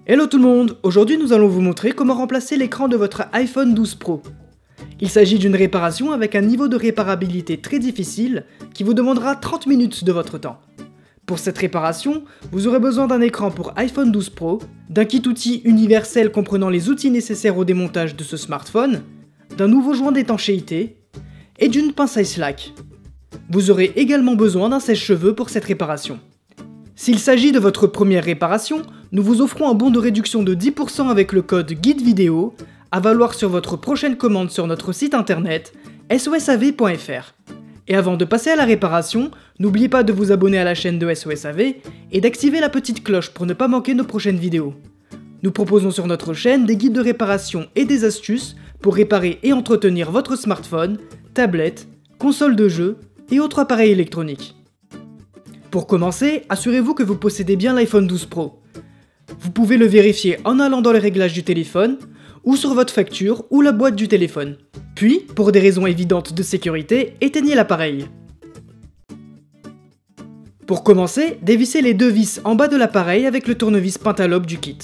Hello tout le monde, aujourd'hui nous allons vous montrer comment remplacer l'écran de votre iPhone 12 Pro. Il s'agit d'une réparation avec un niveau de réparabilité très difficile qui vous demandera 30 minutes de votre temps. Pour cette réparation, vous aurez besoin d'un écran pour iPhone 12 Pro, d'un kit outil universel comprenant les outils nécessaires au démontage de ce smartphone, d'un nouveau joint d'étanchéité et d'une pince iSlack. Vous aurez également besoin d'un sèche-cheveux pour cette réparation. S'il s'agit de votre première réparation, nous vous offrons un bon de réduction de 10% avec le code GUIDE-VIDEO à valoir sur votre prochaine commande sur notre site internet sosav.fr. Et avant de passer à la réparation, n'oubliez pas de vous abonner à la chaîne de SOSAV et d'activer la petite cloche pour ne pas manquer nos prochaines vidéos. Nous proposons sur notre chaîne des guides de réparation et des astuces pour réparer et entretenir votre smartphone, tablette, console de jeu et autres appareils électroniques. Pour commencer, assurez-vous que vous possédez bien l'iPhone 12 Pro. Vous pouvez le vérifier en allant dans les réglages du téléphone, ou sur votre facture ou la boîte du téléphone. Puis, pour des raisons évidentes de sécurité, éteignez l'appareil. Pour commencer, dévissez les deux vis en bas de l'appareil avec le tournevis Pentalobe du kit.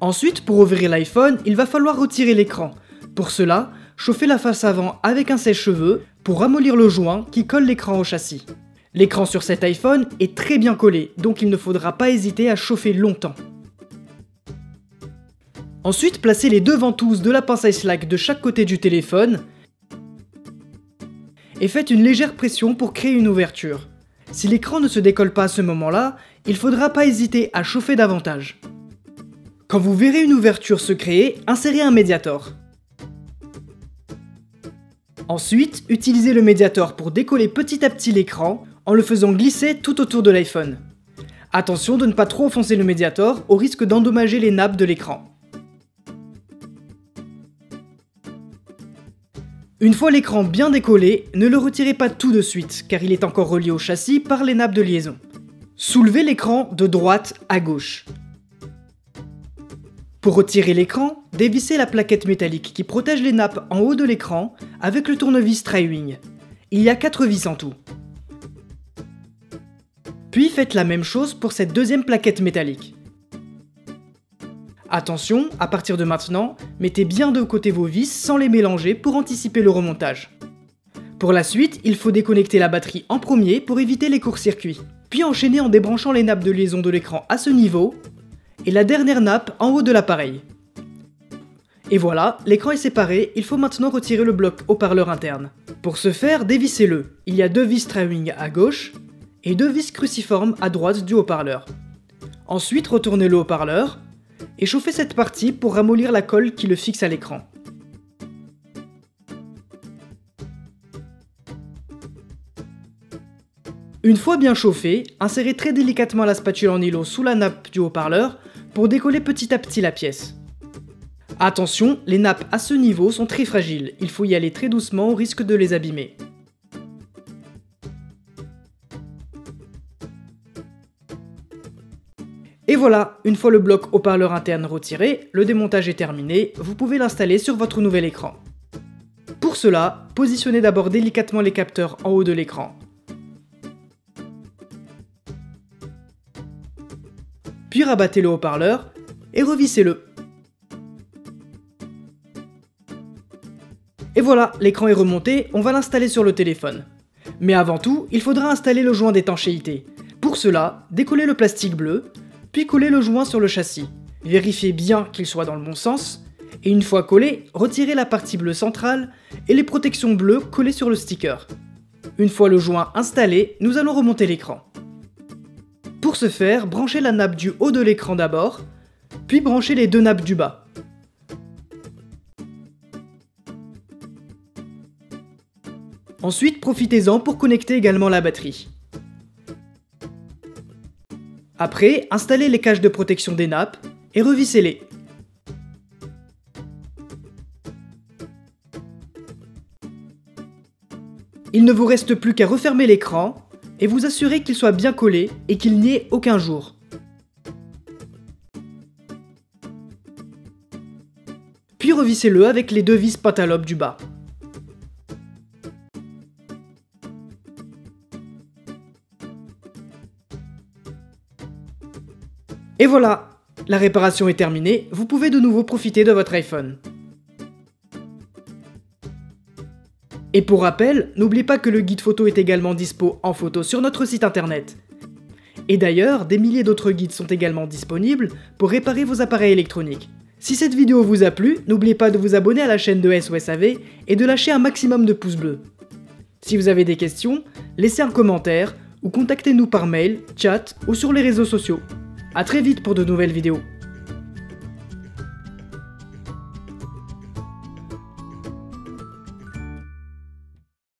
Ensuite, pour ouvrir l'iPhone, il va falloir retirer l'écran. Pour cela, chauffez la face avant avec un sèche-cheveux pour ramollir le joint qui colle l'écran au châssis. L'écran sur cet iPhone est très bien collé, donc il ne faudra pas hésiter à chauffer longtemps. Ensuite, placez les deux ventouses de la pince iSlack de chaque côté du téléphone et faites une légère pression pour créer une ouverture. Si l'écran ne se décolle pas à ce moment-là, il ne faudra pas hésiter à chauffer davantage. Quand vous verrez une ouverture se créer, insérez un médiator. Ensuite, utilisez le médiator pour décoller petit à petit l'écran en le faisant glisser tout autour de l'iPhone. Attention de ne pas trop enfoncer le médiator au risque d'endommager les nappes de l'écran. Une fois l'écran bien décollé, ne le retirez pas tout de suite car il est encore relié au châssis par les nappes de liaison. Soulevez l'écran de droite à gauche. Pour retirer l'écran, dévissez la plaquette métallique qui protège les nappes en haut de l'écran avec le tournevis Tri-Wing. Il y a 4 vis en tout. Puis faites la même chose pour cette deuxième plaquette métallique. Attention, à partir de maintenant, mettez bien de côté vos vis sans les mélanger pour anticiper le remontage. Pour la suite, il faut déconnecter la batterie en premier pour éviter les courts-circuits. Puis enchaîner en débranchant les nappes de liaison de l'écran à ce niveau et la dernière nappe en haut de l'appareil. Et voilà, l'écran est séparé, il faut maintenant retirer le bloc haut-parleur interne. Pour ce faire, dévissez-le. Il y a 2 vis Tri-Wing à gauche et 2 vis cruciformes à droite du haut-parleur. Ensuite, retournez le haut-parleur et chauffez cette partie pour ramollir la colle qui le fixe à l'écran. Une fois bien chauffé, insérez très délicatement la spatule en nylon sous la nappe du haut-parleur pour décoller petit à petit la pièce. Attention, les nappes à ce niveau sont très fragiles, il faut y aller très doucement au risque de les abîmer. Et voilà, une fois le bloc haut-parleur interne retiré, le démontage est terminé, vous pouvez l'installer sur votre nouvel écran. Pour cela, positionnez d'abord délicatement les capteurs en haut de l'écran. Puis rabattez le haut-parleur et revissez-le. Et voilà, l'écran est remonté, on va l'installer sur le téléphone. Mais avant tout, il faudra installer le joint d'étanchéité. Pour cela, décollez le plastique bleu, puis collez le joint sur le châssis. Vérifiez bien qu'il soit dans le bon sens, et une fois collé, retirez la partie bleue centrale et les protections bleues collées sur le sticker. Une fois le joint installé, nous allons remonter l'écran. Pour ce faire, branchez la nappe du haut de l'écran d'abord, puis branchez les 2 nappes du bas. Ensuite, profitez-en pour connecter également la batterie. Après, installez les caches de protection des nappes et revissez-les. Il ne vous reste plus qu'à refermer l'écran et vous assurer qu'il soit bien collé et qu'il n'y ait aucun jour. Puis revissez-le avec les 2 vis Pentalobe du bas. Et voilà, La réparation est terminée, vous pouvez de nouveau profiter de votre iPhone. Et pour rappel, n'oubliez pas que le guide photo est également dispo en photo sur notre site internet. Et d'ailleurs, des milliers d'autres guides sont également disponibles pour réparer vos appareils électroniques. Si cette vidéo vous a plu, n'oubliez pas de vous abonner à la chaîne de SOSAV et de lâcher un maximum de pouces bleus. Si vous avez des questions, laissez un commentaire ou contactez-nous par mail, chat ou sur les réseaux sociaux. A très vite pour de nouvelles vidéos.